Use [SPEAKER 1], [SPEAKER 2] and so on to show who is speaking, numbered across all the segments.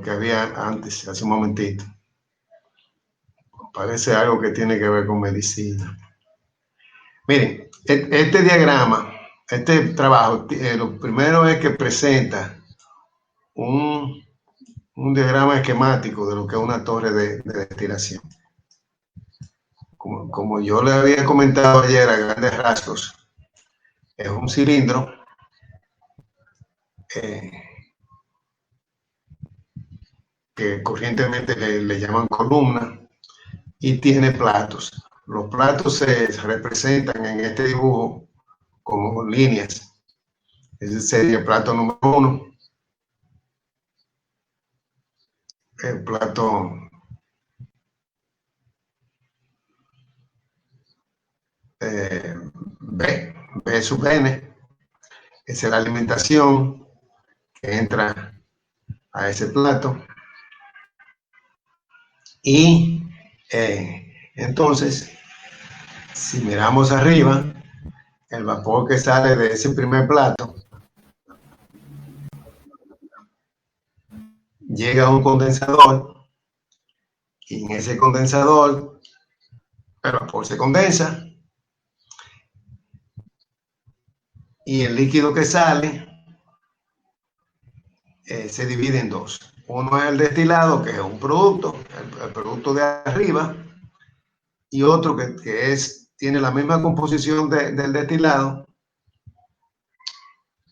[SPEAKER 1] que había antes, hace un momentito. Parece algo que tiene que ver con medicina. Miren, este diagrama, este trabajo, lo primero es que presenta un diagrama esquemático de lo que es una torre de destilación. Como yo le había comentado ayer a grandes rasgos, es un cilindro que corrientemente le llaman columna y tiene platos. Los platos se representan en este dibujo como líneas. Ese sería el plato número 1. El plato B sub n, es la alimentación que entra a ese plato. Y entonces, si miramos arriba, el vapor que sale de ese primer plato llega a un condensador, y en ese condensador el vapor se condensa y el líquido que sale se divide en dos. Uno es el destilado, que es un producto, el producto de arriba, y otro que tiene la misma composición del destilado,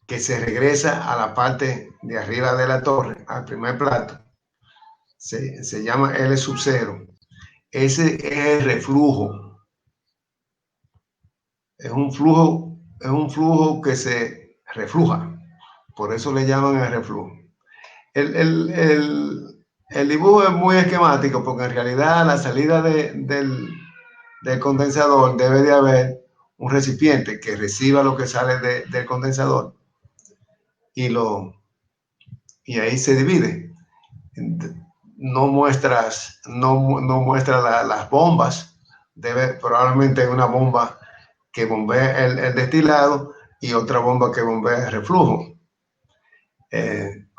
[SPEAKER 1] que se regresa a la parte de arriba de la torre, al primer plato. Se llama L sub 0. Ese es el reflujo. Es un flujo que se refluja. Por eso le llaman el reflujo. El dibujo es muy esquemático, porque en realidad a la salida del condensador debe de haber un recipiente que reciba lo que sale del condensador y ahí se divide. No muestra las bombas. Probablemente una bomba que bombea el destilado y otra bomba que bombea el reflujo.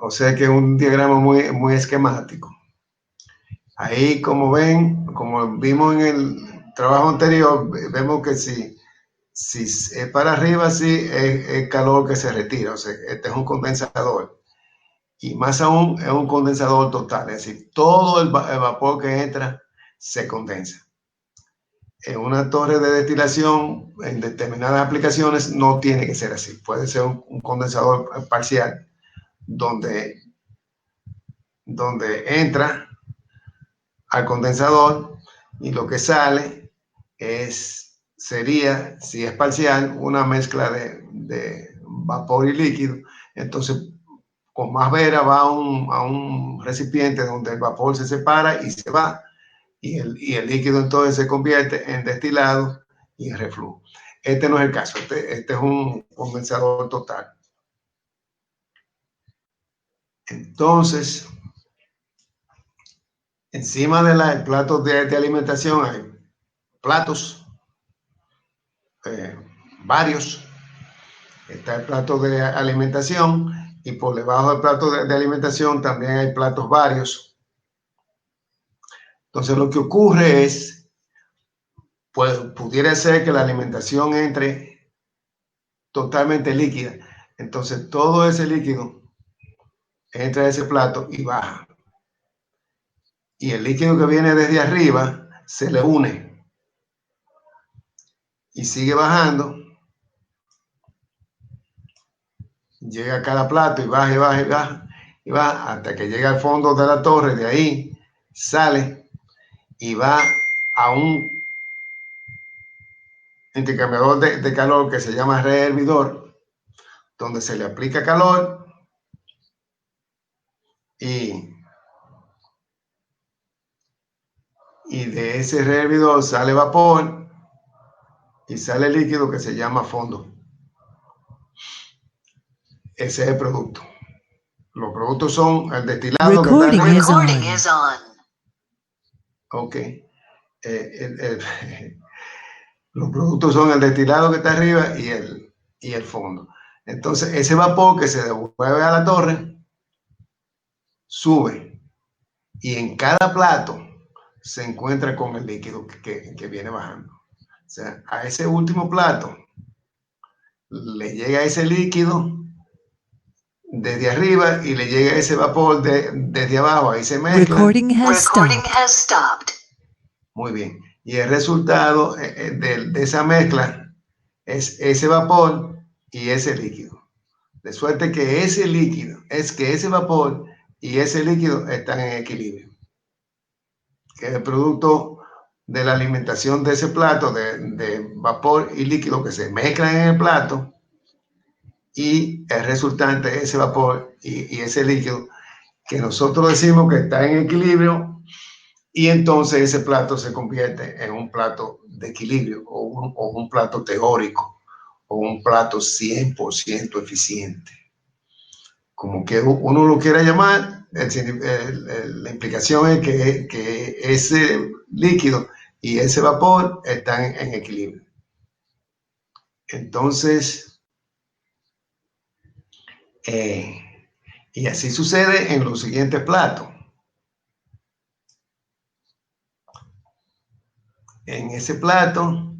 [SPEAKER 1] O sea que es un diagrama muy, muy esquemático. Ahí, como ven, como vimos en el trabajo anterior, vemos que si es para arriba, sí, es calor que se retira. O sea, este es un condensador. Y más aún, es un condensador total. Es decir, todo el vapor que entra se condensa. En una torre de destilación, en determinadas aplicaciones, no tiene que ser así. Puede ser un condensador parcial, donde entra al condensador y lo que sale sería, si es parcial, una mezcla de vapor y líquido. Entonces, con más vera va a un recipiente donde el vapor se separa y se va, y el líquido entonces se convierte en destilado y en reflujo. Este no es el caso, este es un condensador total. Entonces, encima del plato de alimentación hay platos, varios. Está el plato de alimentación y por debajo del plato de alimentación también hay platos varios. Entonces lo que ocurre es, pues pudiera ser que la alimentación entre totalmente líquida. Entonces todo ese líquido entra a ese plato y baja. Y el líquido que viene desde arriba se le une y sigue bajando. Llega a cada plato y baja y baja y baja y baja hasta que llega al fondo de la torre. De ahí sale y va a un intercambiador de calor que se llama rehervidor, donde se le aplica calor y de ese rehervidor sale vapor y sale líquido que se llama fondo. Ese es el producto. Los productos son el destilado.
[SPEAKER 2] Recording is on.
[SPEAKER 1] Ok. Los productos son el destilado que está arriba y el fondo. Entonces, ese vapor que se devuelve a la torre sube y en cada plato se encuentra con el líquido que viene bajando. O sea, a ese último plato le llega ese líquido desde arriba y le llega ese vapor desde abajo. Ahí se mezcla.
[SPEAKER 2] Recording has stopped.
[SPEAKER 1] Muy bien. Y el resultado de esa mezcla es ese vapor y ese líquido. De suerte que ese vapor y ese líquido están en equilibrio. Que es el producto de la alimentación de ese plato de vapor y líquido que se mezclan en el plato, y el resultante es ese vapor y ese líquido que nosotros decimos que está en equilibrio, y entonces ese plato se convierte en un plato de equilibrio o un plato teórico o un plato 100% eficiente. Como que uno lo quiera llamar, la implicación es que ese líquido y ese vapor están en equilibrio. Entonces, y así sucede en los siguientes platos. En ese plato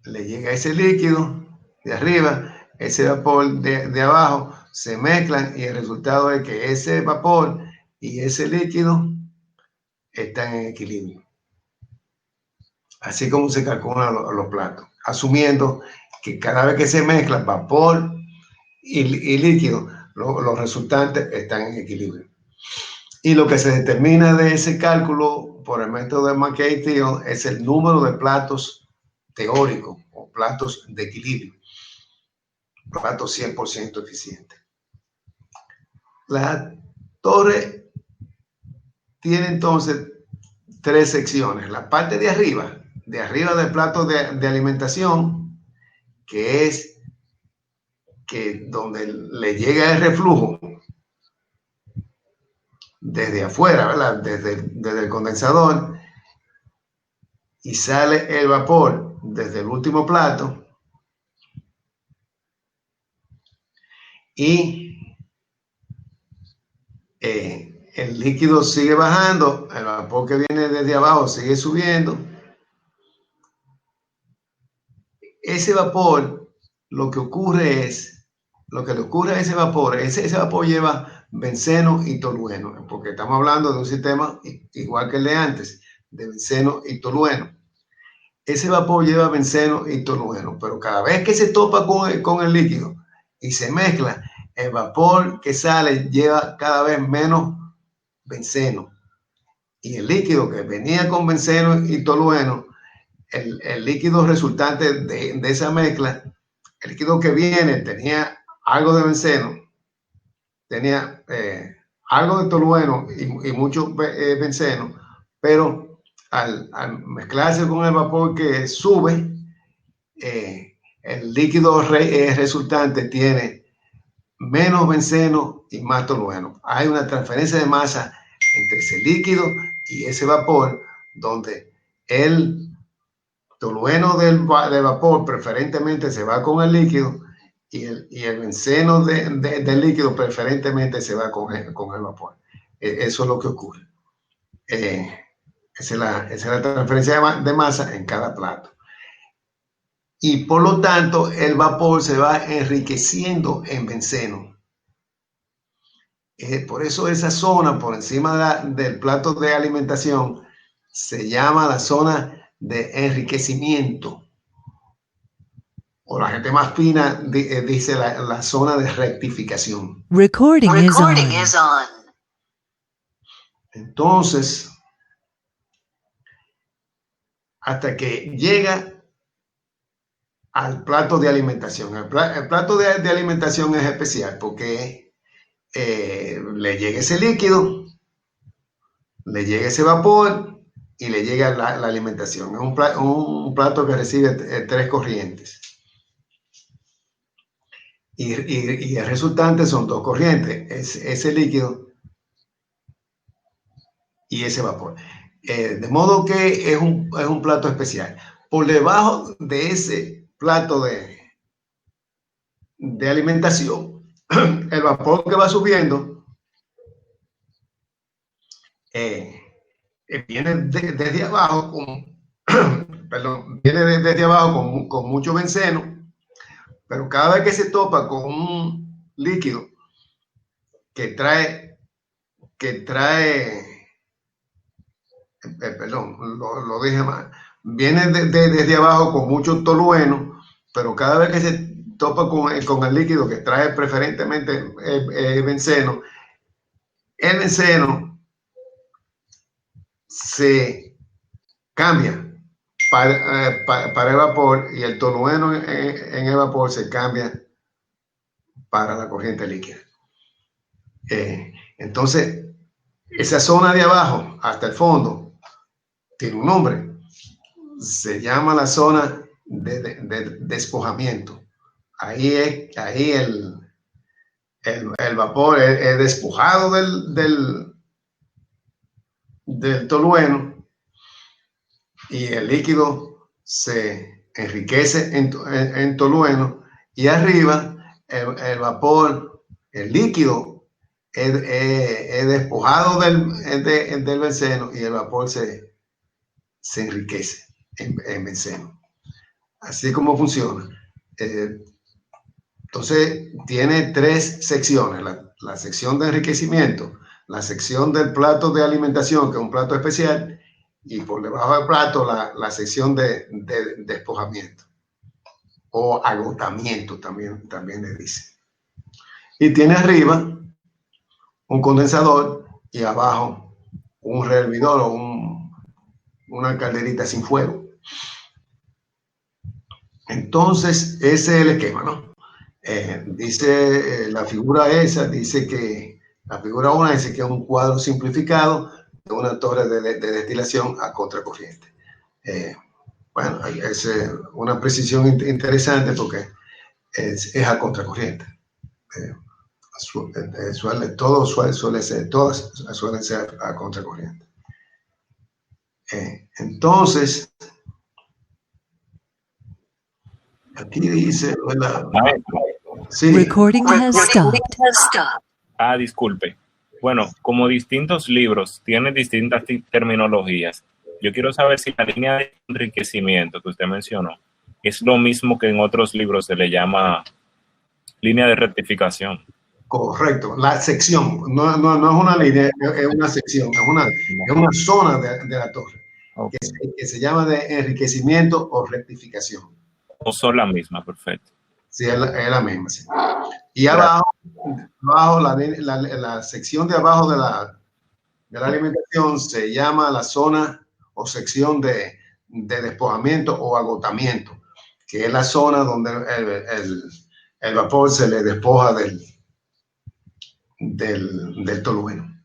[SPEAKER 1] le llega ese líquido de arriba, ese vapor de abajo, se mezclan y el resultado es que ese vapor y ese líquido están en equilibrio. Así como se calculan los platos, asumiendo que cada vez que se mezcla vapor y líquido, los resultantes están en equilibrio. Y lo que se determina de ese cálculo por el método de McKay-Thiele es el número de platos teóricos o platos de equilibrio, platos 100% eficientes. La torre tiene entonces tres secciones. La parte de arriba del plato de alimentación, que es donde le llega el reflujo desde afuera, ¿verdad? Desde el condensador, y sale el vapor desde el último plato, y el líquido sigue bajando, el vapor que viene desde abajo sigue subiendo. Ese vapor, lo que le ocurre a ese vapor lleva benceno y tolueno, porque estamos hablando de un sistema igual que el de antes, de benceno y tolueno. Ese vapor lleva benceno y tolueno, pero cada vez que se topa con el líquido y se mezcla, el vapor que sale lleva cada vez menos benceno. Y el líquido que venía con benceno y tolueno, el líquido resultante de esa mezcla, el líquido que viene tenía algo de benceno, tenía algo de tolueno y mucho benceno, pero al mezclarse con el vapor que sube, el líquido resultante tiene menos benceno y más tolueno. Hay una transferencia de masa entre ese líquido y ese vapor, donde el tolueno del vapor preferentemente se va con el líquido y el benceno del líquido preferentemente se va con el vapor. Eso es lo que ocurre. Esa es la transferencia de masa en cada plato. Y por lo tanto, el vapor se va enriqueciendo en benceno. Por eso esa zona por encima del plato de alimentación se llama la zona de enriquecimiento. O la gente más fina dice la zona de rectificación.
[SPEAKER 2] Recording is on.
[SPEAKER 1] Entonces, hasta que llega al plato de alimentación. El plato de alimentación es especial porque le llega ese líquido, le llega ese vapor y le llega la alimentación. Es un plato que recibe tres corrientes. Y el resultante son dos corrientes, ese líquido y ese vapor. De modo que es un plato especial. Por debajo de ese plato de alimentación, el vapor que va subiendo viene desde abajo perdón, viene desde abajo con mucho benceno, pero cada vez que se topa con un líquido que trae, perdón, lo dije mal, viene desde abajo con mucho tolueno, pero cada vez que se topa con el líquido que trae preferentemente benceno, el benceno se cambia para el vapor y el tolueno en el vapor se cambia para la corriente líquida. Entonces, esa zona de abajo hasta el fondo tiene un nombre. Se llama la zona de despojamiento. Ahí el vapor es despojado del tolueno y el líquido se enriquece en tolueno, y arriba el vapor, el líquido es despojado del benceno y el vapor se enriquece en benceno. Así como funciona. Entonces tiene tres secciones: la sección de enriquecimiento, la sección del plato de alimentación, que es un plato especial, y por debajo del plato la sección de despojamiento o agotamiento, también le dice. Y tiene arriba un condensador y abajo un rehervidor o una calderita sin fuego. Entonces ese es el esquema, ¿no? Dice la figura esa, dice que la figura 1 dice que es un cuadro simplificado de una torre de destilación a contracorriente. Bueno, es una precisión interesante porque es a contracorriente. Todas suelen ser a contracorriente. Entonces, aquí dice, ¿verdad?
[SPEAKER 2] Sí. Recording has stopped.
[SPEAKER 3] Disculpe. Bueno, como distintos libros tienen distintas terminologías, yo quiero saber si la línea de enriquecimiento que usted mencionó es lo mismo que en otros libros se le llama línea de rectificación.
[SPEAKER 1] Correcto, la sección, no es una línea, es una sección, es una zona de la torre, okay, que se llama de enriquecimiento o rectificación.
[SPEAKER 3] O son la misma, perfecto.
[SPEAKER 1] Sí, es la misma, sí. Y abajo la sección de abajo de la alimentación se llama la zona o sección de despojamiento o agotamiento, que es la zona donde el vapor se le despoja del tolueno.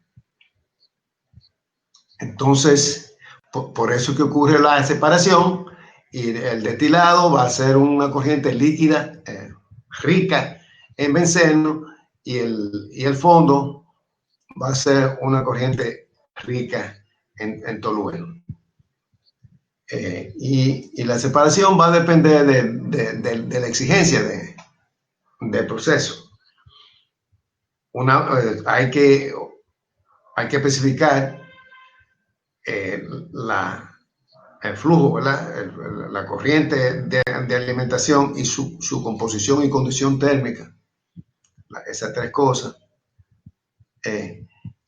[SPEAKER 1] Entonces, por eso que ocurre la separación, y el destilado va a ser una corriente líquida rica en benceno, y el fondo va a ser una corriente rica en tolueno. Y la separación va a depender de la exigencia del proceso. Hay que especificar el flujo, ¿verdad? La corriente de alimentación y su composición y condición térmica, esas tres cosas.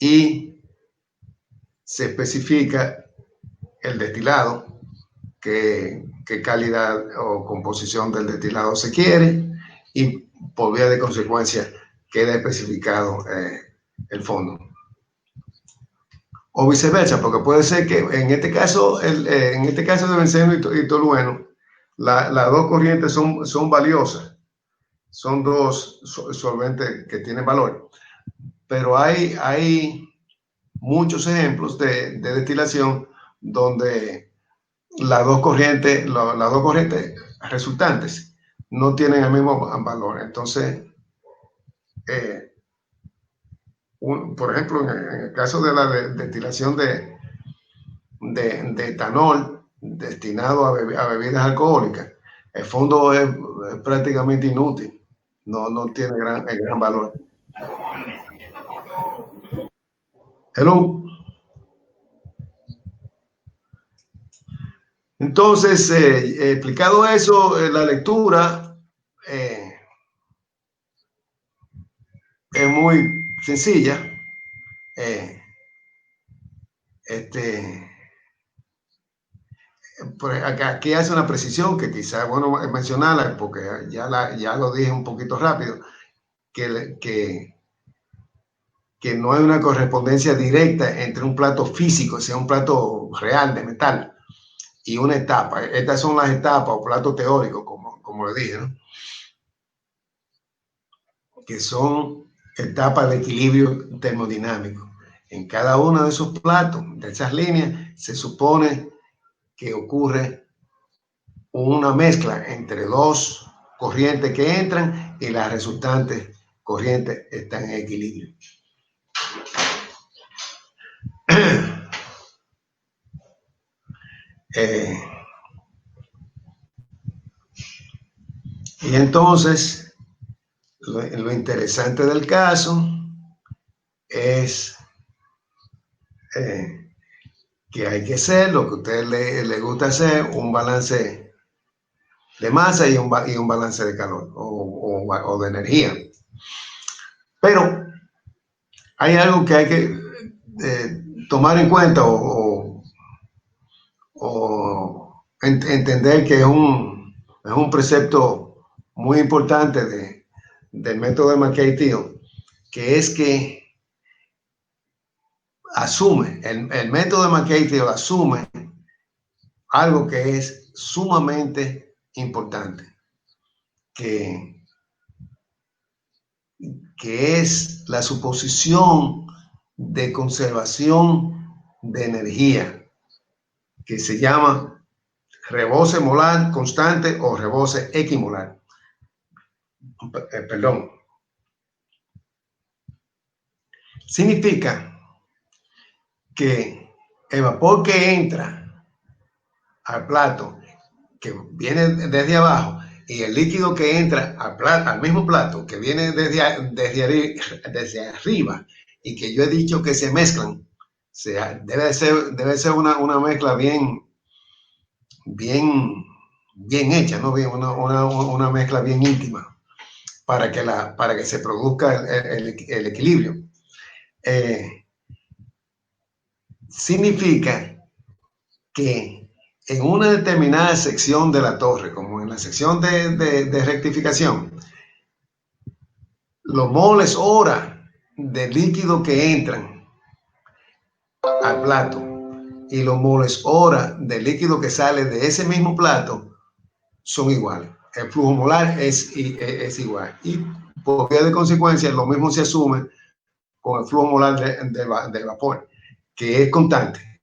[SPEAKER 1] Y se especifica el destilado, qué calidad o composición del destilado se quiere, y por vía de consecuencia queda especificado el fondo. O viceversa, porque puede ser que en este caso de benceno y tolueno, las dos corrientes son valiosas, son dos solventes que tienen valor, pero hay muchos ejemplos de destilación donde las dos corrientes resultantes no tienen el mismo valor. Entonces, por ejemplo, en el caso de la destilación de etanol destinado a bebidas alcohólicas, el fondo es prácticamente inútil, no tiene gran valor. Hello. Entonces, explicado eso, la lectura es muy sencilla. Aquí hace una precisión que quizá es bueno mencionarla, porque ya lo dije un poquito rápido, que no hay una correspondencia directa entre un plato físico, sea un plato real de metal, y una etapa. Estas son las etapas o platos teóricos, como le dije, ¿no? Que son etapas de equilibrio termodinámico. En cada uno de esos platos, de esas líneas, se supone que ocurre una mezcla entre dos corrientes que entran y las resultantes corrientes están en equilibrio. Y entonces, lo interesante del caso es que hay que hacer lo que a usted le gusta hacer, un balance de masa y un balance de calor o de energía. Pero hay algo que hay que tomar en cuenta o entender que es un precepto muy importante del método de McKay-Thiele, que es que el método de McKay-Thiele asume algo que es sumamente importante, que es la suposición de conservación de energía, que se llama rebose molar constante o rebose equimolar. Perdón. Significa que el vapor que entra al plato, que viene desde abajo, y el líquido que entra al mismo plato, que viene desde arriba, y que yo he dicho que se mezclan, debe ser una mezcla bien hecha, ¿no? Una mezcla bien íntima, para que se produzca el equilibrio. Significa que en una determinada sección de la torre, como en la sección de rectificación, los moles hora de líquido que entran al plato y los moles hora de líquido que sale de ese mismo plato son iguales. El flujo molar es igual. Y por vía de consecuencia, lo mismo se asume con el flujo molar del vapor, que es constante.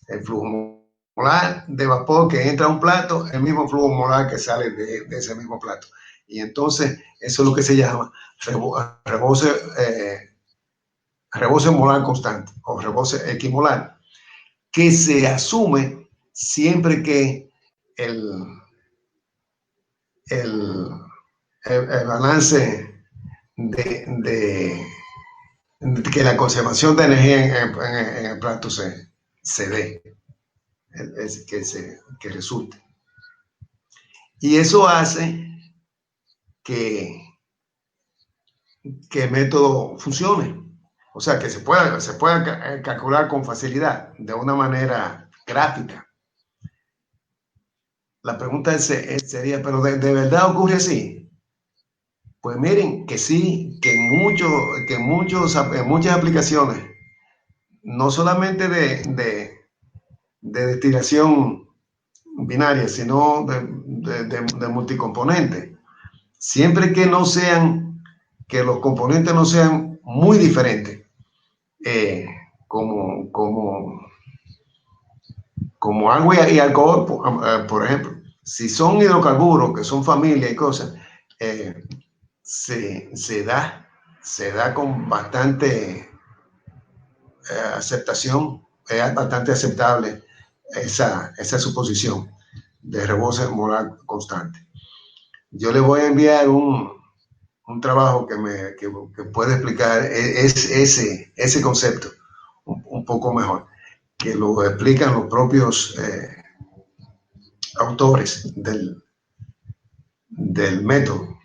[SPEAKER 1] El flujo molar de vapor que entra a un plato, el mismo flujo molar que sale de ese mismo plato. Y entonces, eso es lo que se llama rebose molar constante o rebose equimolar, que se asume siempre que el balance que la conservación de energía en el plato se dé, que resulte. Y eso hace que el método funcione. O sea, que se pueda calcular con facilidad, de una manera gráfica. La pregunta sería, ¿pero de verdad ocurre así? Pues miren que sí, que en muchas aplicaciones, no solamente de destilación binaria, sino de multicomponentes, siempre que los componentes no sean muy diferentes, como agua y alcohol, por ejemplo. Si son hidrocarburos, que son familia y cosas, se da con bastante aceptación, es bastante aceptable esa suposición de rebose molar constante. Yo le voy a enviar un trabajo que puede explicar ese concepto un poco mejor, que lo explican los propios autores del método,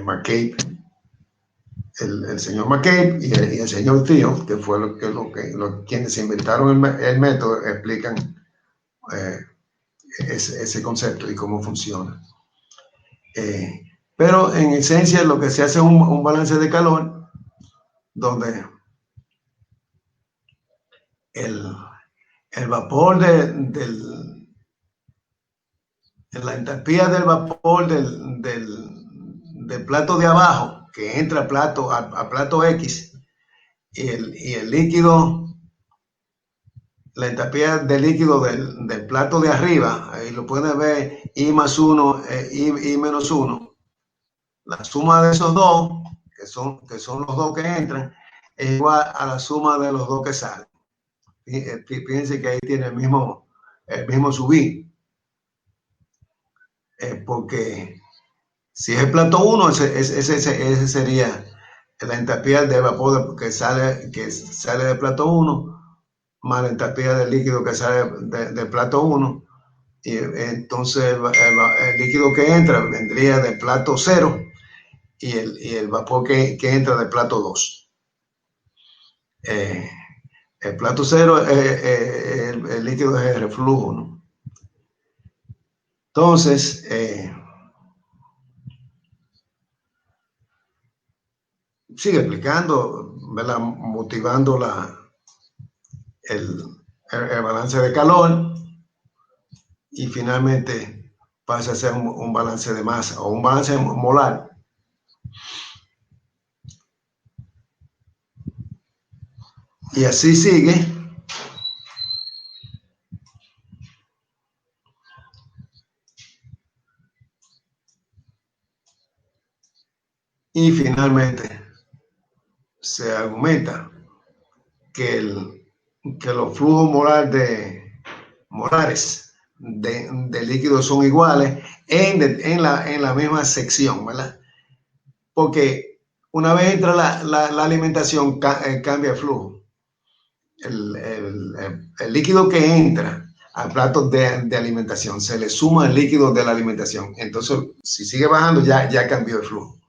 [SPEAKER 1] McCabe, el señor McCabe y el señor Thiel, que fue quienes inventaron el método, explican ese concepto y cómo funciona. Pero en esencia lo que se hace es un balance de calor donde el vapor la entalpía del vapor del plato de abajo que entra a plato X y el líquido, la entalpía del líquido del plato de arriba, ahí lo pueden ver, I más 1, I menos 1. La suma de esos dos, que son los dos que entran, es igual a la suma de los dos que salen. Fíjense que ahí tiene el mismo subir. Porque si es el plato 1, ese sería la entalpía del vapor que sale del plato 1, más la entalpía del líquido que sale del plato 1. Y entonces el líquido que entra vendría del plato 0 y el vapor que entra del plato 2. El plato 0, el líquido es el reflujo, ¿no? Entonces, sigue explicando, ¿verdad? Motivando el balance de calor y finalmente pasa a ser un balance de masa o un balance molar. Y así sigue. Y finalmente se argumenta que los flujos molares de líquidos son iguales en la misma sección, ¿verdad? Porque una vez entra la alimentación, cambia el flujo. El líquido que entra al plato de alimentación se le suma el líquido de la alimentación. Entonces, si sigue bajando, ya cambió el flujo.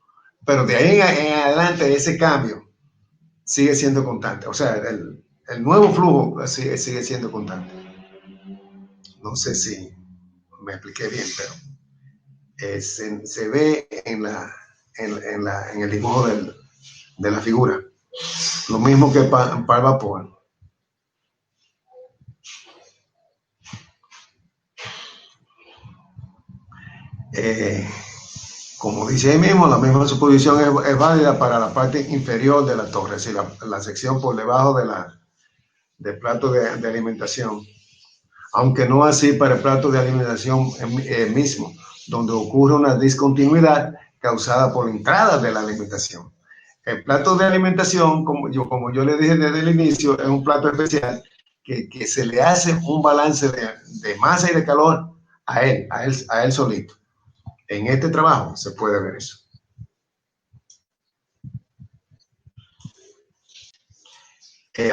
[SPEAKER 1] Pero de ahí en adelante ese cambio sigue siendo constante. O sea, el nuevo flujo sigue siendo constante. No sé si me expliqué bien, pero se ve en el dibujo de la figura. Lo mismo que para el vapor. Como dice ahí mismo, la misma suposición es válida para la parte inferior de la torre, es decir, la sección por debajo del plato de alimentación, aunque no así para el plato de alimentación mismo, donde ocurre una discontinuidad causada por la entrada de la alimentación. El plato de alimentación, como yo le dije desde el inicio, es un plato especial que se le hace un balance de masa y de calor a él solito. En este trabajo se puede ver eso.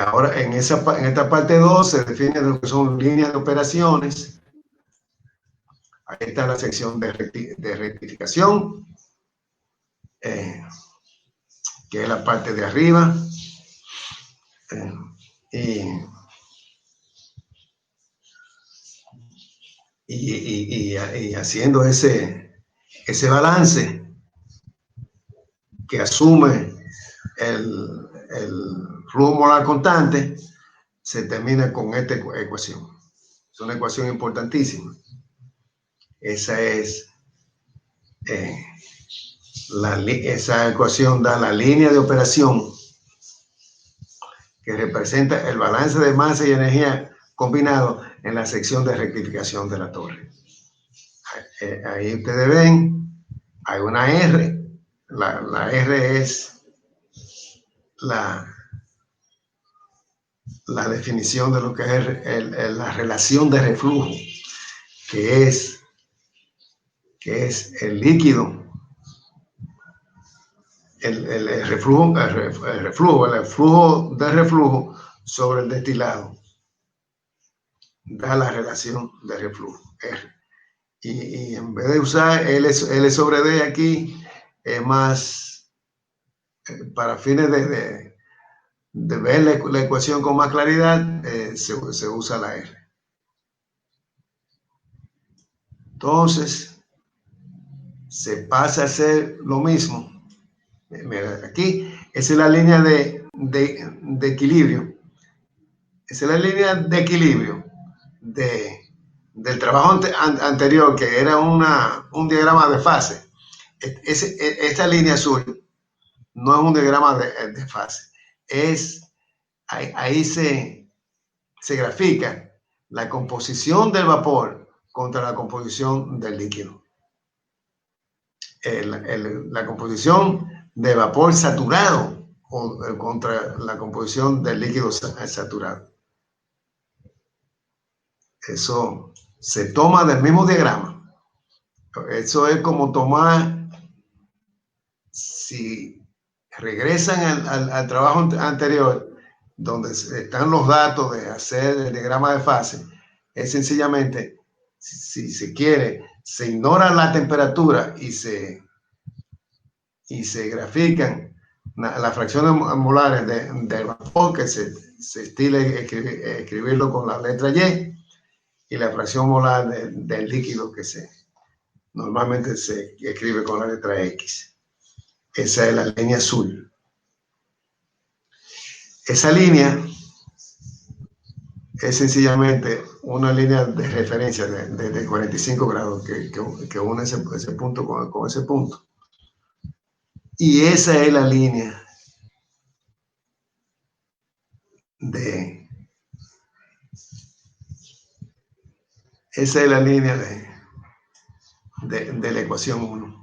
[SPEAKER 1] Ahora, en esta parte 2 se define lo que son líneas de operaciones. Ahí está la sección de rectificación, que es la parte de arriba. Y haciendo ese balance que asume el flujo molar constante, se termina con esta ecuación. Es una ecuación importantísima. Esa es esa ecuación da la línea de operación que representa el balance de masa y energía combinado en la sección de rectificación de la torre. Ahí ustedes ven, hay una R. La R es la definición de lo que es la relación de reflujo, que es el líquido, el flujo de reflujo sobre el destilado, da la relación de reflujo, R. y en vez de usar L sobre D aquí, es más, para fines de ver la ecuación con más claridad, se usa la R. Entonces, se pasa a hacer lo mismo. Mira, aquí, esa es la línea de equilibrio. Esa es la línea de equilibrio del trabajo anterior, que era un diagrama de fase. Esta línea azul no es un diagrama de fase. Ahí se grafica la composición del vapor contra la composición del líquido. La composición de vapor saturado contra la composición del líquido saturado. Eso se toma del mismo diagrama. Eso es como tomar, si regresan al trabajo anterior, donde están los datos de hacer el diagrama de fase, es sencillamente, si se quiere, se ignora la temperatura y se grafican las fracciones molares del vapor, que se estila escribirlo con la letra y la fracción molar del líquido, que normalmente se escribe con la letra X. Esa es la línea azul. Esa línea es sencillamente una línea de referencia de 45 grados que une ese punto con ese punto. Y esa es la línea esa es la línea de la ecuación 1.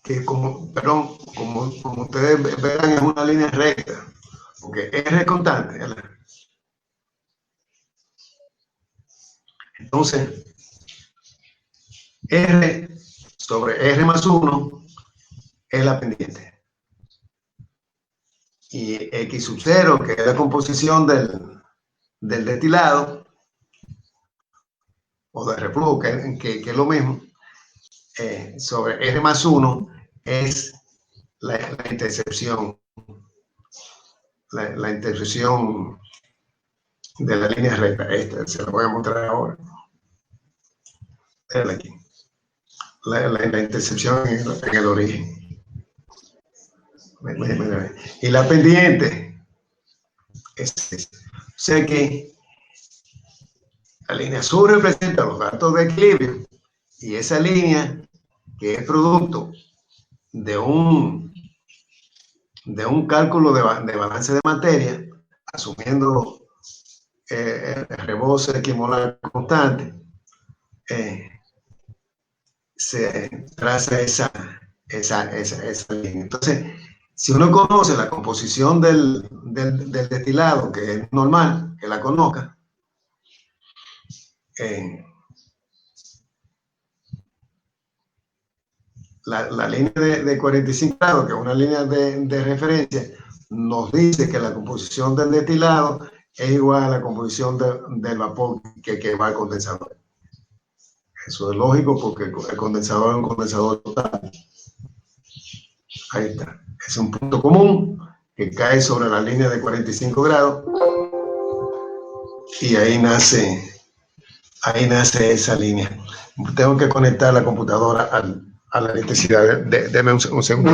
[SPEAKER 1] Que como ustedes verán, es una línea recta, porque R es constante, ¿verdad? Entonces, R sobre R más 1 es la pendiente. Y X sub 0, que es la composición del destilado, o de reflujo, que es lo mismo, sobre R más 1 es la intercepción. La intersección de la línea recta. Se la voy a mostrar ahora. Aquí. La intercepción en el origen. Y la pendiente es esta. O sea que la línea azul representa los datos de equilibrio, y esa línea, que es producto de un cálculo de balance de materia, asumiendo el reboce equimolar constante, se traza esa línea. Entonces, si uno conoce la composición del destilado, que es normal que la conozca, la línea de 45 grados, que es una línea de referencia, nos dice que la composición del destilado es igual a la composición del vapor que va al condensador. Eso es lógico, porque el condensador es un condensador total. Ahí está. Es un punto común que cae sobre la línea de 45 grados, y ahí nace esa línea. Tengo que conectar la computadora a la electricidad. Deme un segundo.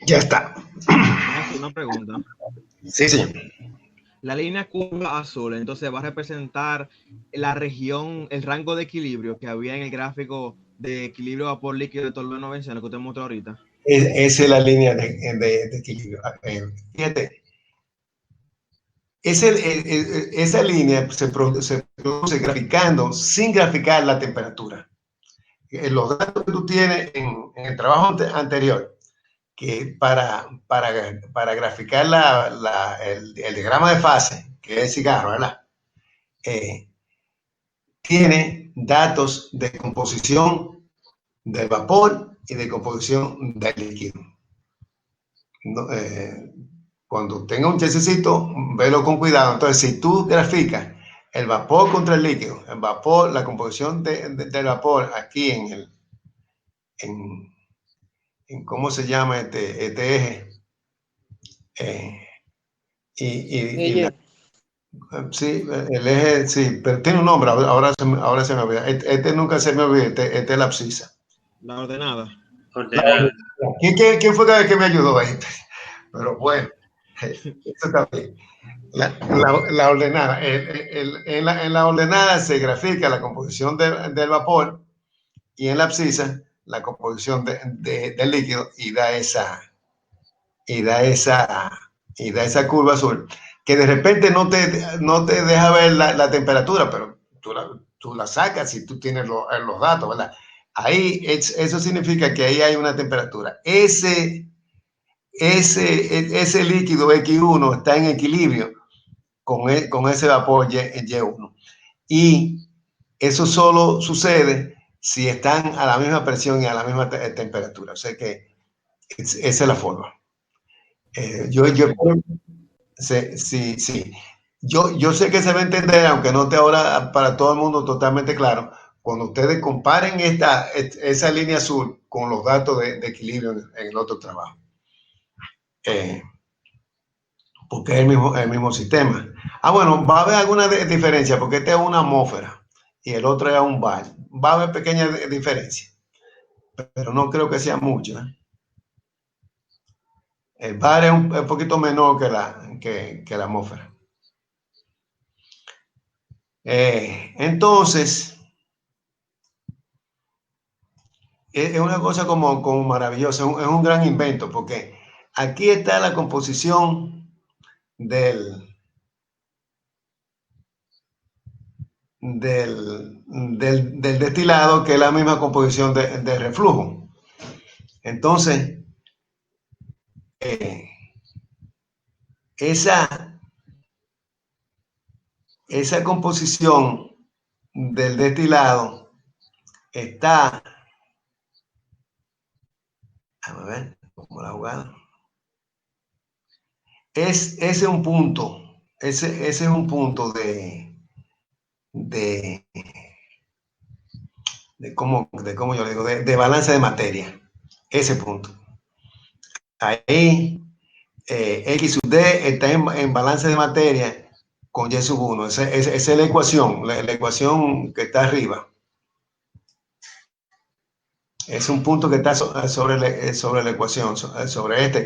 [SPEAKER 1] Ya está.
[SPEAKER 4] Una pregunta.
[SPEAKER 1] Sí, señor.
[SPEAKER 4] La línea curva azul, entonces, va a representar la región, el rango de equilibrio que había en el gráfico de equilibrio vapor líquido de tolueno benceno que usted mostró ahorita.
[SPEAKER 1] Esa es la línea de equilibrio. Fíjate, esa línea se produce graficando sin graficar la temperatura. Los datos que tú tienes en el trabajo anterior, que para graficar el diagrama de fase, que es el cigarro, ¿verdad? Tiene datos de composición del vapor y de composición del líquido. No, cuando tenga un chesecito, velo con cuidado. Entonces, si tú graficas el vapor contra el líquido, el vapor, la composición del vapor aquí en ¿cómo se llama este eje? Sí, el eje, sí, pero tiene un nombre, ahora se me olvida. Este nunca se me olvida, este es la abscisa.
[SPEAKER 4] La ordenada.
[SPEAKER 1] ¿Quién fue que me ayudó ahí? Pero bueno, eso está bien. La ordenada. En la ordenada se grafica la composición del vapor y en la abscisa la composición del líquido y da esa curva azul que de repente no te deja ver la temperatura, pero tú la sacas si tú tienes los datos, ¿verdad? Ahí eso significa que ahí hay una temperatura. Ese líquido X1 está en equilibrio con ese vapor Y1. Y eso solo sucede si están a la misma presión y a la misma temperatura. O sea que esa es la forma. Sí. Yo sé que se va a entender, aunque no esté ahora para todo el mundo totalmente claro, cuando ustedes comparen esa línea azul con los datos de equilibrio en el otro trabajo. Porque es el mismo sistema. Bueno, va a haber alguna diferencia, porque este es una atmósfera y el otro es un bar. Va a haber pequeñas diferencias, pero no creo que sea mucho. El bar es un poquito menor que la atmósfera. Entonces, es una cosa como maravillosa, es un gran invento, porque aquí está la composición del destilado, que es la misma composición de reflujo. Entonces, esa composición del destilado está, a ver, ¿cómo la jugada? Ese es un punto, ese es un punto de cómo yo le digo, de balance de materia, ese punto. Ahí, X sub D está en balance de materia con Y sub 1. Esa es la ecuación, la ecuación que está arriba. Es un punto que está sobre la ecuación, sobre esta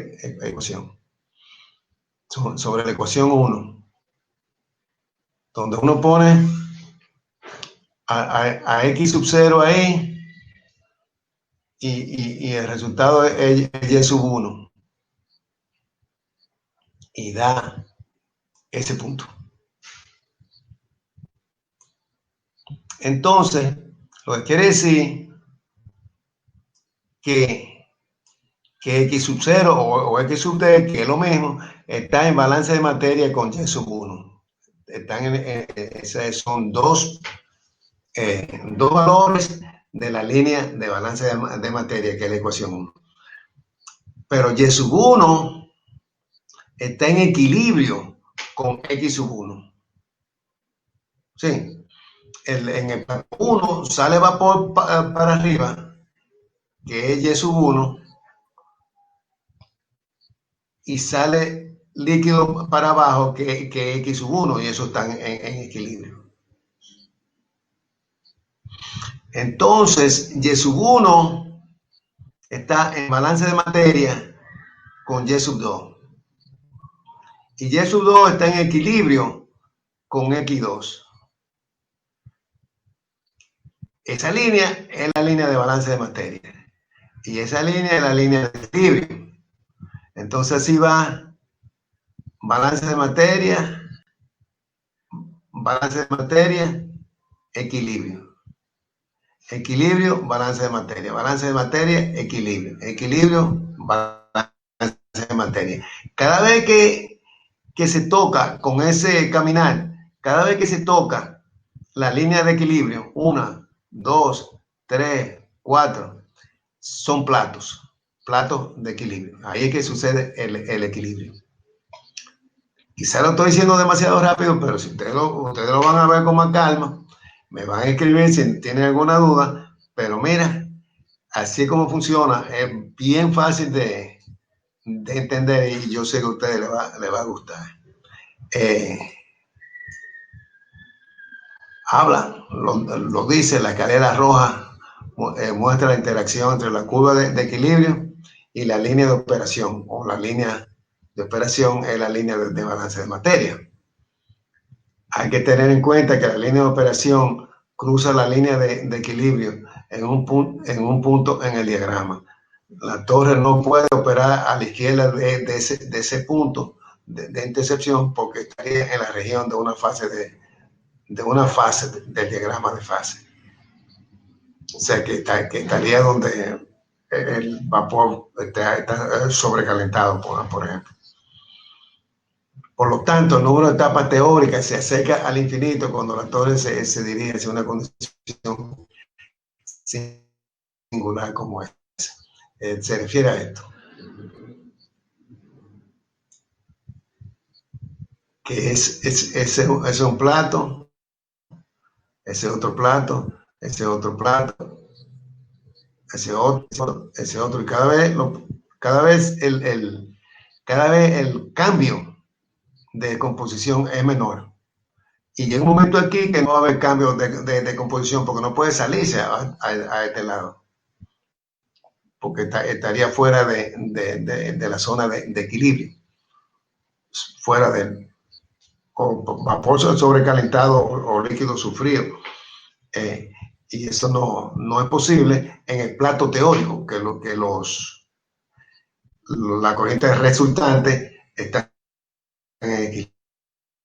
[SPEAKER 1] ecuación. Sobre la ecuación 1. Donde uno pone a X sub 0 ahí y el resultado es Y sub 1. Y da ese punto. Entonces, lo que quiere decir que X sub 0 o X sub D, que es lo mismo, está en balance de materia con Y sub 1. Son dos valores de la línea de balance de materia, que es la ecuación 1. Pero Y sub 1 está en equilibrio con X sub 1. Sí. En el 1 sale vapor para arriba, que es Y sub 1, y sale líquido para abajo, que es X sub 1, y eso está en equilibrio. Entonces, Y sub 1 está en balance de materia con Y sub 2. Y Y sub 2 está en equilibrio con X2. Esa línea es la línea de balance de materia. Y esa línea es la línea de equilibrio. Entonces así va balance de materia, equilibrio. Equilibrio, balance de materia, equilibrio. Equilibrio, balance de materia. Cada vez que se toca con ese caminar, cada vez que se toca la línea de equilibrio, 1, 2, 3, 4, son platos de equilibrio. Ahí es que sucede el equilibrio. Quizá lo estoy diciendo demasiado rápido, pero si ustedes lo van a ver con más calma, me van a escribir si tienen alguna duda, pero mira, así es como funciona, es bien fácil de entender y yo sé que a ustedes les va a gustar. Habla, lo dice, la escalera roja muestra la interacción entre la curva de equilibrio y la línea de operación, o la línea de operación es la línea de balance de materia. Hay que tener en cuenta que la línea de operación cruza la línea de equilibrio en un punto en el diagrama. La torre no puede operar a la izquierda de ese punto de intercepción porque estaría en la región de una fase del diagrama de fase. O sea, que estaría donde el vapor está sobrecalentado, por ejemplo. Por lo tanto, el número de etapas teóricas se acerca al infinito cuando la torre se dirige hacia una condición singular como esa. Se refiere a esto. Que ese es un plato, ese otro plato, ese otro plato, ese otro, y cada vez el cambio de composición es menor. Y llega un momento aquí que no va a haber cambio de composición porque no puede salirse a este lado. Porque estaría fuera de la zona de equilibrio. Fuera del vapor sobrecalentado o líquido sufrido. Y eso no es posible en el plato teórico, que la corriente resultante está en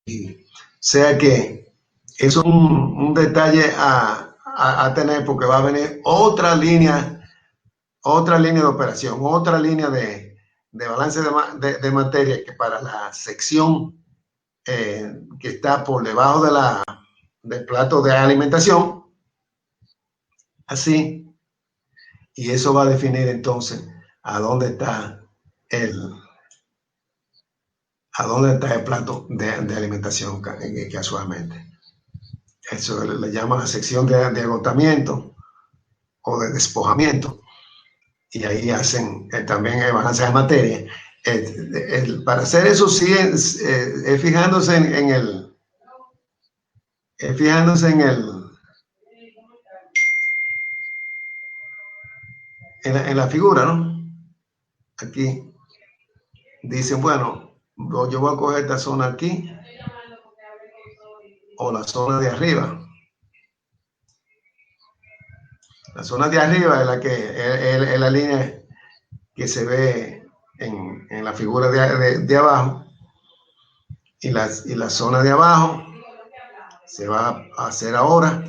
[SPEAKER 1] equilibrio. O sea que eso es un detalle a tener porque va a venir otra línea de operación, otra línea de balance de materia que para la sección que está por debajo del plato de alimentación, así, y eso va a definir entonces a dónde está el plato de alimentación casualmente. Eso le llama la sección de agotamiento o de despojamiento. Y ahí hacen también el balance de materia. Para hacer eso sí es fijándose en la figura, ¿no? Aquí dicen, bueno, yo voy a coger esta zona aquí o la zona de arriba. La zona de arriba es la que es la línea que se ve en la figura de abajo, y la zona de abajo se va a hacer ahora.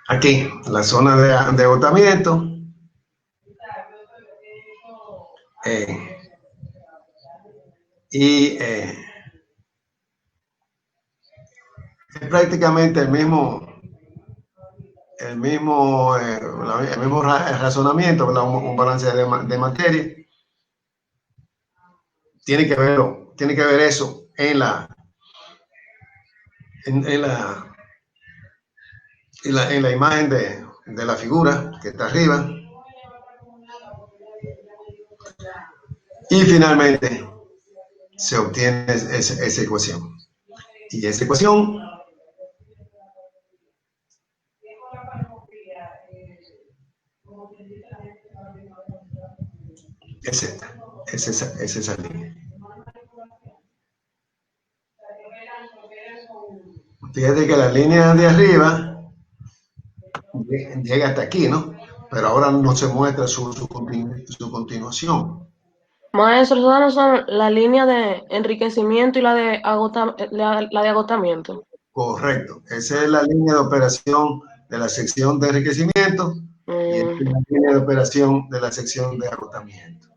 [SPEAKER 1] Aquí, la zona de agotamiento. Es prácticamente el mismo razonamiento, ¿verdad? Un balance de materia. Tiene que ver eso en la imagen de la figura que está arriba. Y finalmente, se obtiene esa ecuación. Y esa ecuación es esta, es esa línea. Fíjate que la línea de arriba llega hasta aquí, ¿no? Pero ahora no se muestra su continuación.
[SPEAKER 5] Maestro, esas no son la línea de enriquecimiento y la de agotamiento.
[SPEAKER 1] Correcto. Esa es la línea de operación de la sección de enriquecimiento y esta es la línea de operación de la sección de agotamiento.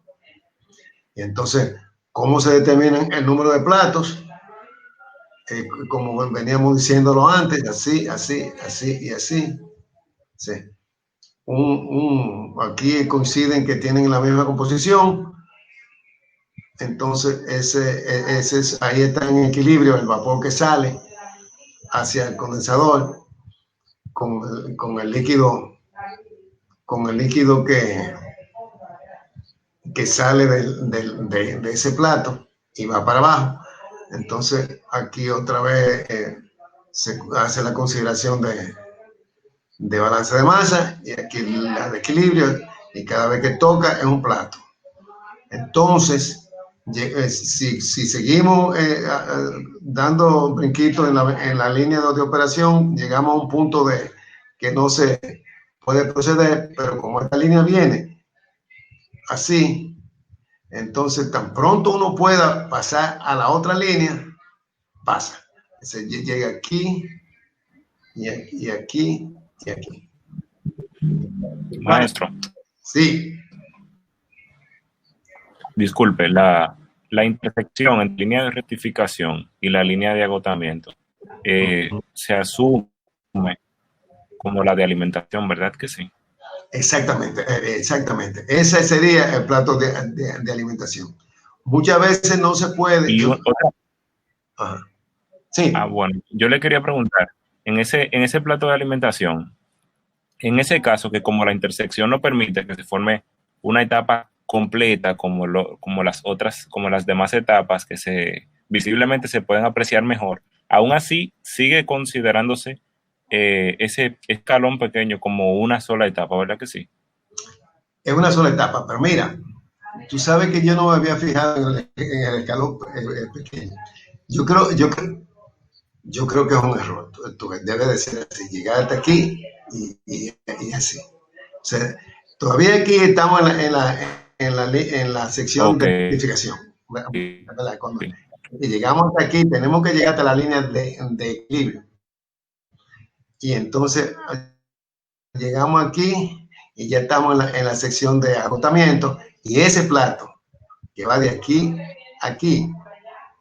[SPEAKER 1] Y entonces, ¿cómo se determina el número de platos? Como veníamos diciéndolo antes, así, así, así y así. Sí. Aquí coinciden que tienen la misma composición. Entonces, ahí está en equilibrio el vapor que sale hacia el condensador con el líquido que sale de ese plato y va para abajo. Entonces, aquí otra vez se hace la consideración de balance de masa y aquí la de equilibrio, y cada vez que toca es un plato. Entonces, si seguimos dando brinquitos en la línea de operación, llegamos a un punto que no se puede proceder, pero como esta línea viene así, entonces tan pronto uno pueda pasar a la otra línea, pasa. Se llega aquí y aquí y aquí.
[SPEAKER 3] Maestro.
[SPEAKER 1] Sí.
[SPEAKER 3] Disculpe, la intersección entre línea de rectificación y la línea de agotamiento se asume como la de alimentación, ¿verdad que sí?
[SPEAKER 1] Exactamente, exactamente. Ese sería el plato de alimentación. Muchas veces no se puede.
[SPEAKER 3] Ajá.
[SPEAKER 1] Sí.
[SPEAKER 3] Bueno, yo le quería preguntar, en ese plato de alimentación, en ese caso que como la intersección no permite que se forme una etapa completa como las demás etapas que visiblemente se pueden apreciar mejor, aún así sigue considerándose ese escalón pequeño como una sola etapa, ¿verdad que sí?
[SPEAKER 1] Es una sola etapa, pero mira, tú sabes que yo no me había fijado en el escalón pequeño. Yo creo que es un error. Debe de ser así, llegar hasta aquí y así. O sea, todavía aquí estamos en la sección de rectificación. Cuando llegamos hasta aquí, tenemos que llegar hasta la línea de equilibrio. Y entonces llegamos aquí y ya estamos en la sección de agotamiento. Y ese plato que va de aquí a aquí,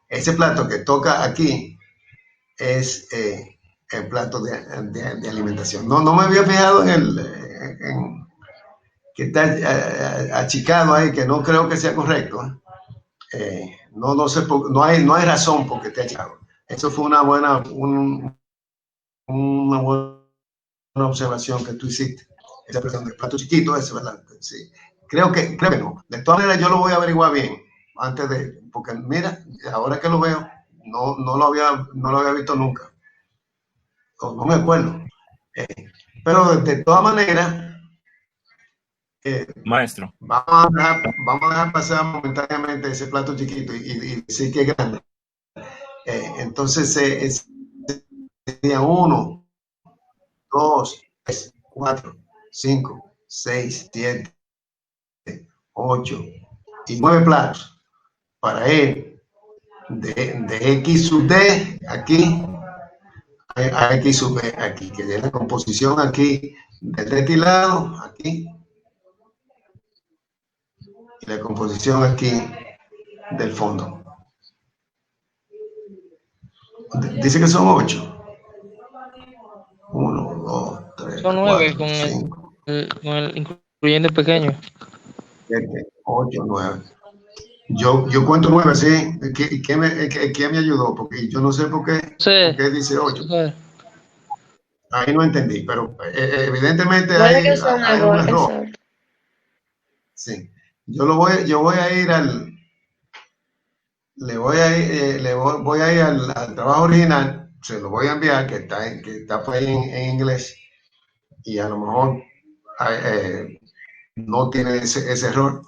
[SPEAKER 1] ese plato que toca aquí, es el plato de alimentación. No me había fijado en que está achicado ahí, que no creo que sea correcto. No sé, no hay razón por que esté achicado. Eso fue una buena observación que tú hiciste. Esa expresión del plato chiquito, ese, ¿verdad? Sí. Creo que no. De todas maneras, yo lo voy a averiguar bien antes porque mira, ahora que lo veo, no lo había visto nunca. No me acuerdo. Pero de todas maneras,
[SPEAKER 3] maestro,
[SPEAKER 1] vamos a dejar pasar momentáneamente ese plato chiquito y decir que es grande. Entonces sería 1, 2, 3, 4, 5, 6, 7, 8 y 9 platos para él de X sub D aquí a X sub B aquí, que es la composición aquí del destilado aquí y la composición aquí del fondo. Dice que son 8. 1, 2, 3,
[SPEAKER 6] son 9
[SPEAKER 1] 4, 5.
[SPEAKER 6] Con el incluyendo el pequeño.
[SPEAKER 1] 7, 8, 9. Yo cuento 9, sí. ¿Quién me ayudó? Porque yo no sé por qué dice 8. Ahí no entendí, pero evidentemente hay un error. Sí. Yo voy a ir voy a ir al trabajo original, se lo voy a enviar, que está por ahí en inglés, y a lo mejor no tiene ese error.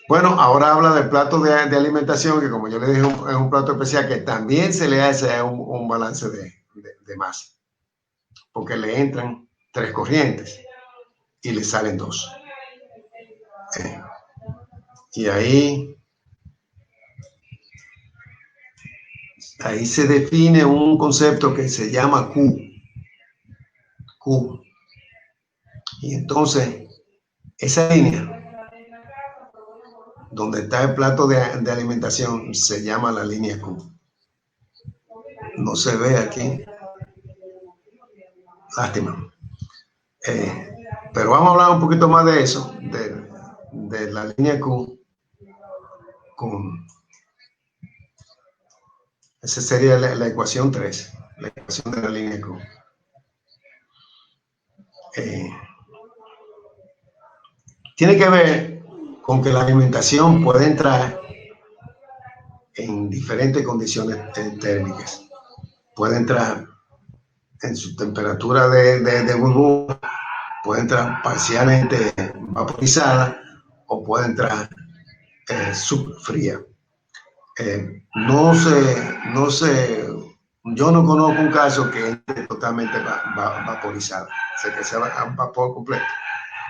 [SPEAKER 1] Bueno, ahora habla del plato de alimentación, que como yo le dije, es un plato especial que también se le hace un balance de masa, porque le entran 3 corrientes y le salen 2. Y ahí se define un concepto que se llama Q. Y entonces, esa línea donde está el plato de alimentación se llama la línea Q. No se ve aquí. Lástima. Pero vamos a hablar un poquito más de eso, de la línea Q. Esa sería la ecuación 3, la ecuación de la línea Q. Tiene que ver con que la alimentación puede entrar en diferentes condiciones térmicas. Puede entrar en su temperatura de burbuja, puede entrar parcialmente vaporizada o puede entrar subfría. Yo no conozco un caso que entre totalmente vaporizada, o sea, que sea vapor completo,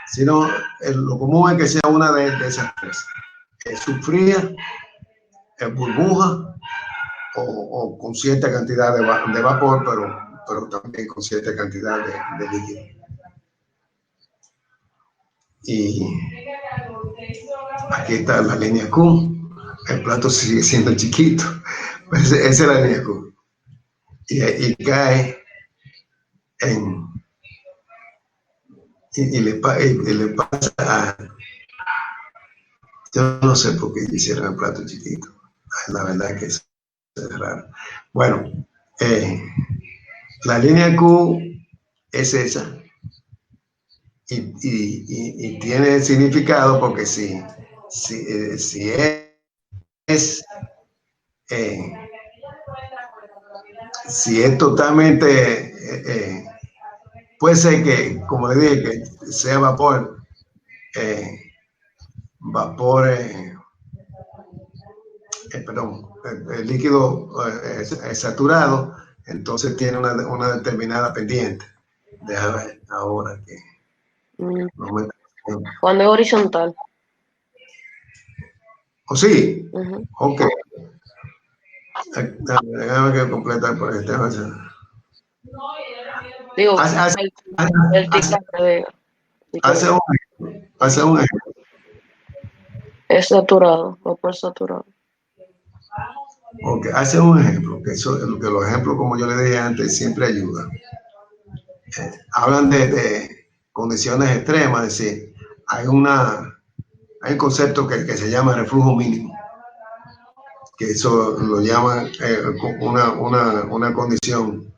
[SPEAKER 1] sino lo común es que sea una de esas 3. Subfría, burbuja o con cierta cantidad de vapor, pero también con cierta cantidad de líquido. Y aquí está la línea Q. El plato sigue siendo chiquito. Esa es la línea Q. Y cae y le pasa a... Yo no sé por qué hicieron el plato chiquito. La verdad que es raro. Bueno, la línea Q es esa. Y tiene significado porque si es totalmente, puede ser que, como le dije, que sea vapor, el líquido saturado, entonces tiene una determinada pendiente. Déjame ver ahora que...
[SPEAKER 5] Cuando es horizontal.
[SPEAKER 1] ¿Oh, sí? Ok. Déjame que completa por este.
[SPEAKER 5] Digo,
[SPEAKER 1] hace un ejemplo.
[SPEAKER 5] Es saturado, vapor saturado.
[SPEAKER 1] Ok, hace un ejemplo, que los ejemplos, como yo le dije antes, siempre ayudan. Hablan de condiciones extremas, es decir, hay un concepto que se llama reflujo mínimo, que eso lo llaman una condición,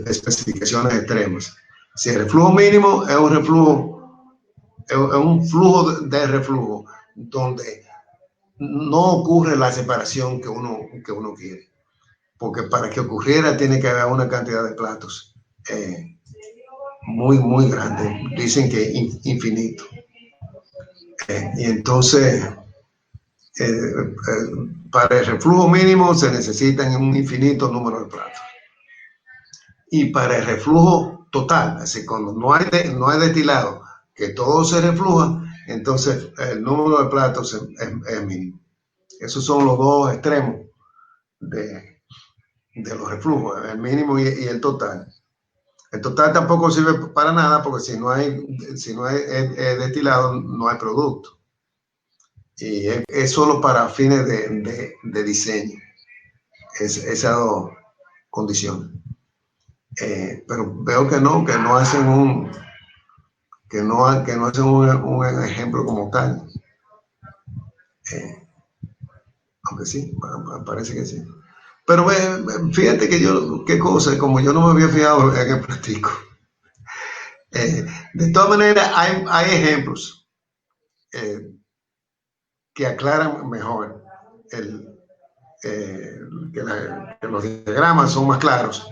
[SPEAKER 1] especificaciones extremas. Si el reflujo mínimo es un flujo de reflujo donde no ocurre la separación que uno quiere, porque para que ocurriera tiene que haber una cantidad de platos muy, muy grande, dicen que infinito. Y entonces, para el reflujo mínimo se necesitan un infinito número de platos. Y para el reflujo total, así cuando no hay destilado, que todo se refluja, entonces el número de platos es mínimo. Esos son los dos extremos de los reflujos, el mínimo y el total. El total tampoco sirve para nada porque si no hay destilado, no hay producto. Y es solo para fines de diseño, esas dos condiciones. Pero veo que no hacen un ejemplo como tal. Aunque sí, parece que sí. Pero fíjate que qué cosa, como yo no me había fijado en el platico. De todas maneras, hay ejemplos. que aclaran mejor que los diagramas son más claros.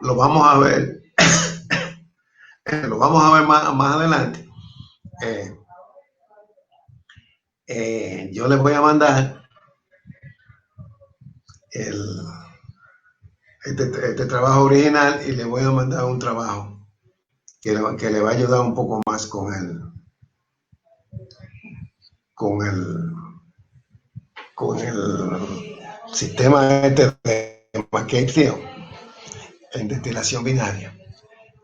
[SPEAKER 1] Lo vamos a ver. Lo vamos a ver más adelante. Yo les voy a mandar este trabajo original y les voy a mandar un trabajo que le va a ayudar un poco más con el sistema de McCabe Thiele en destilación binaria,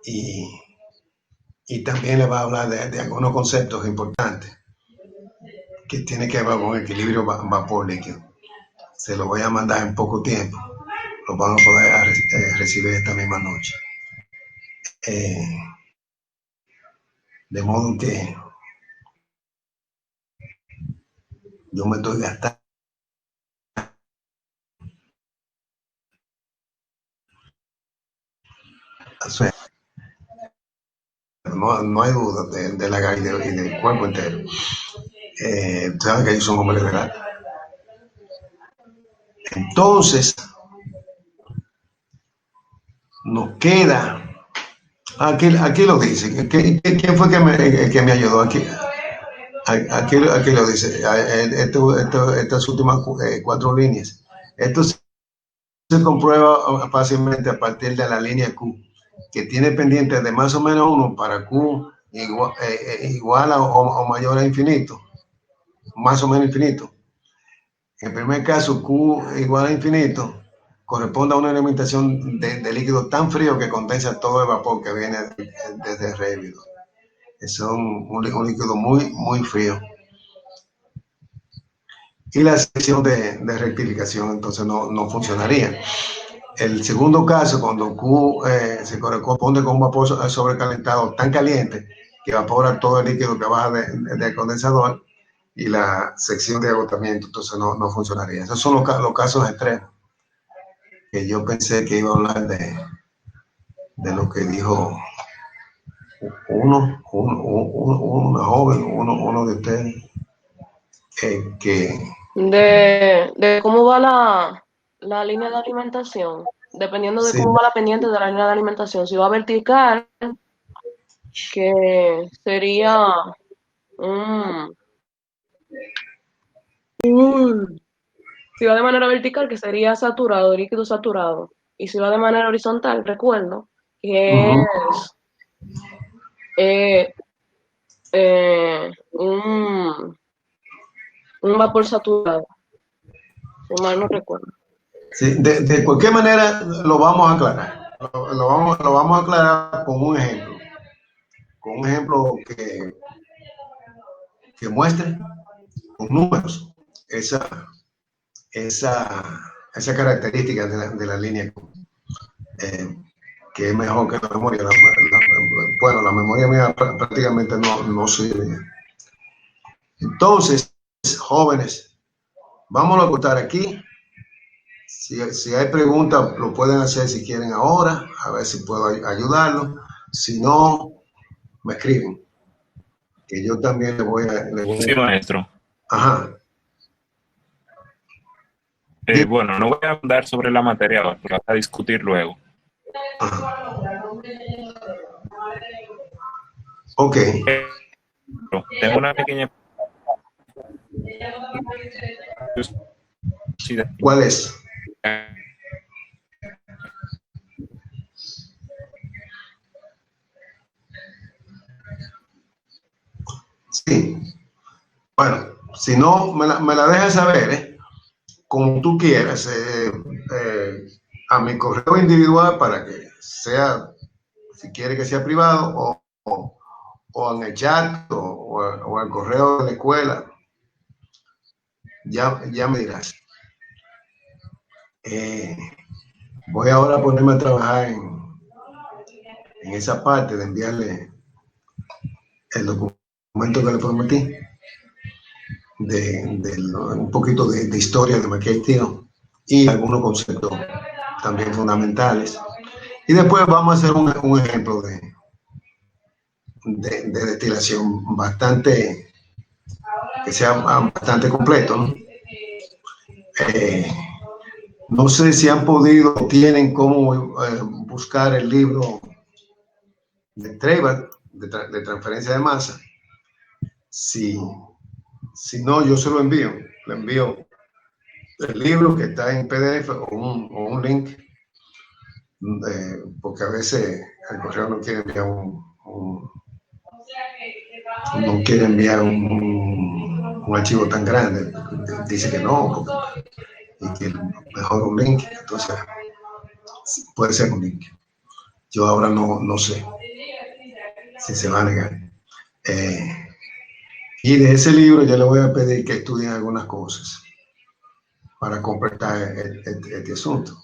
[SPEAKER 1] y también le va a hablar de algunos conceptos importantes que tiene que ver con equilibrio vapor-líquido. Se lo voy a mandar en poco tiempo, lo van a poder recibir esta misma noche, de modo que yo me estoy gastando. No hay duda de la gana y del cuerpo entero. Saben que ellos son hombres de verdad. Entonces, nos queda. Aquí lo dice. ¿Quién fue que me ayudó? Aquí lo dice. Estas últimas 4 líneas. Esto se comprueba fácilmente a partir de la línea Q, que tiene pendiente de más o menos 1 para Q igual o mayor a infinito, más o menos infinito. En el primer caso, Q igual a infinito corresponde a una alimentación de líquido tan frío que condensa todo el vapor que viene desde el révido. Es un líquido muy, muy frío. Y la sección de rectificación entonces no funcionaría. El segundo caso, cuando Q se corresponde con un vapor sobrecalentado tan caliente que evapora todo el líquido que baja del condensador, y la sección de agotamiento, entonces no funcionaría. Esos son los casos extremos que yo pensé que iba a hablar de lo que dijo una joven, uno de ustedes,
[SPEAKER 5] de cómo va la línea de alimentación, dependiendo de cómo va la pendiente de la línea de alimentación. Si va vertical, que sería si va de manera vertical, que sería saturado, líquido saturado. Y si va de manera horizontal, recuerdo que es un vapor saturado. Si mal no recuerdo.
[SPEAKER 1] Sí, de cualquier manera lo vamos a aclarar. Lo vamos a aclarar con un ejemplo. Con un ejemplo que muestre con números esa característica de la línea, que es mejor que la memoria. Bueno, la memoria mía prácticamente no sirve. Entonces, jóvenes, vamos a cortar aquí. Si hay preguntas, lo pueden hacer si quieren ahora, a ver si puedo ayudarlos. Si no, me escriben, que yo también le voy a...
[SPEAKER 3] Sí, maestro.
[SPEAKER 1] Ajá.
[SPEAKER 3] Bueno, no voy a hablar sobre la materia ahora, pero vamos a discutir luego.
[SPEAKER 1] Ajá. Ok.
[SPEAKER 3] Tengo una pequeña...
[SPEAKER 1] ¿Cuál es? Sí. Bueno, si no, me la dejas saber, como tú quieras, a mi correo individual, para que sea, si quiere que sea privado, o en el chat, o el correo de la escuela. Ya me dirás. Voy ahora a ponerme a trabajar en esa parte de enviarle el documento que le prometí, un poquito de historia de McCabe Thiele y algunos conceptos también fundamentales. Y después vamos a hacer un ejemplo de destilación bastante, que sea bastante completo, ¿no? No sé si han podido, tienen cómo buscar el libro de Treyvac, de transferencia de masa. Si no, yo se lo envío. Le envío el libro que está en PDF o un link, porque a veces el correo no quiere enviar un archivo tan grande. Dice que no, y que mejor un link. Entonces, puede ser un link. Yo ahora no sé si se va a negar. Y de ese libro yo le voy a pedir que estudien algunas cosas para completar este asunto.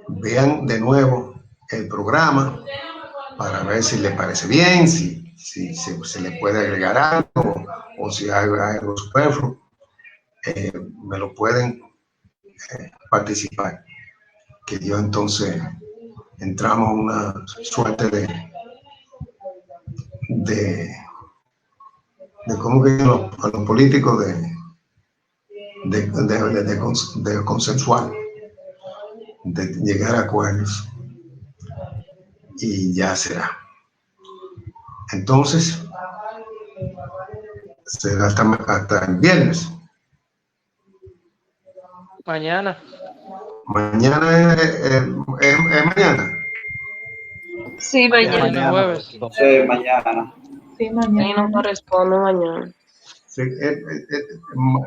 [SPEAKER 1] Vean de nuevo el programa para ver si les parece bien, si se le puede agregar algo o si hay algo superfluo. Me lo pueden participar, que yo entonces entramos en una suerte de cómo que a los políticos de consensuar, de llegar a acuerdos, y ya será. Entonces, será hasta el viernes.
[SPEAKER 6] Mañana.
[SPEAKER 1] Mañana es mañana.
[SPEAKER 7] Sí, mañana.
[SPEAKER 6] Jueves.
[SPEAKER 8] Mañana.
[SPEAKER 7] Sí, mañana.
[SPEAKER 5] Y no corresponde mañana.
[SPEAKER 1] Sí,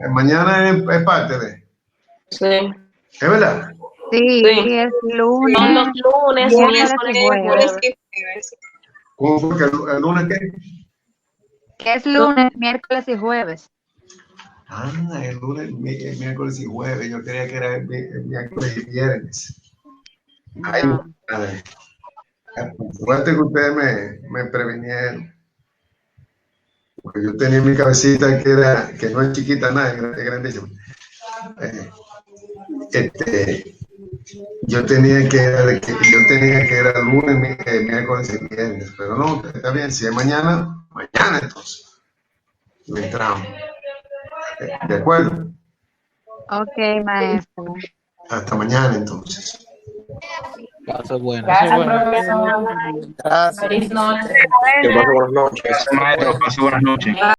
[SPEAKER 1] mañana es parte de.
[SPEAKER 5] Sí.
[SPEAKER 1] ¿Es verdad?
[SPEAKER 9] Sí,
[SPEAKER 5] Sí.
[SPEAKER 9] es lunes.
[SPEAKER 5] Son los lunes,
[SPEAKER 9] Miércoles
[SPEAKER 5] miércoles
[SPEAKER 9] y
[SPEAKER 5] y
[SPEAKER 9] jueves.
[SPEAKER 5] jueves.
[SPEAKER 1] ¿Cómo fue que el lunes qué?
[SPEAKER 9] Que es lunes, miércoles y jueves.
[SPEAKER 1] El lunes, el miércoles y jueves. Yo creía que era el miércoles y viernes. Ay,
[SPEAKER 9] No.
[SPEAKER 1] madre. Suerte que ustedes me previnieron. Porque yo tenía en mi cabecita que no es chiquita nada, es grandísima. Yo tenía que era lunes, miércoles y viernes, pero no, está bien, si es mañana entonces le entramos. ¿De acuerdo?
[SPEAKER 9] Ok, maestro.
[SPEAKER 1] Hasta mañana entonces.
[SPEAKER 6] Pasa buena.
[SPEAKER 7] Gracias,
[SPEAKER 6] Buena.
[SPEAKER 7] profesor.
[SPEAKER 6] Gracias.
[SPEAKER 7] Feliz noche.
[SPEAKER 8] Que pase buenas noches.
[SPEAKER 3] Maestro, pase buenas noches.